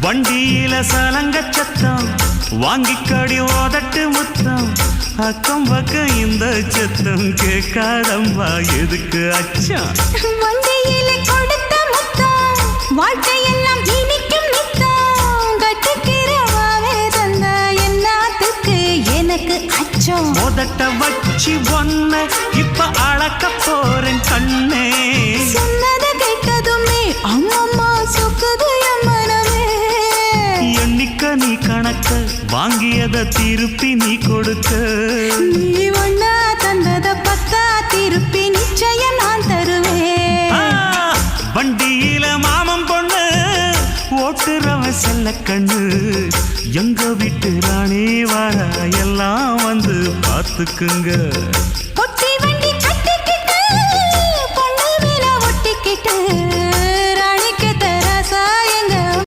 வண்டியில சலங்க சத்தம் வாங்கிக்கடி ஓதட்டு முத்தம் அக்கம் பக்கம் இந்த சத்தம் கேட்காதம்மா எதுக்கு அச்சம் வண்டியில கொடுத்த முத்தம் வாழ்க்கையெல்லாம் இனிக்கும் நித்தம் கட்டுக்கிறவாவே தந்த எல்லாத்துக்கு எனக்கு அச்சம் ஓதட்ட வச்சு ஒன்ன இப்ப அளக்க போறேன் கண்ணே சொன்னத கேட்டதுமே அம்மம்மா சொக்குது என் மனமே எண்ணிக்க நீ கணக்க வாங்கியத திருப்பி நீ கொடுக்க நீ ஒண்ணா தந்தத பத்தா திருப்பி நிச்சயம் நான் தருவேன் வண்டியில மாமன் பொண்ணு ஓட்டுறவன் செல்ல கண்ணு எங்க வீட்டு ராணி வார எல்லாம் வந்து பார்த்துக்குங்க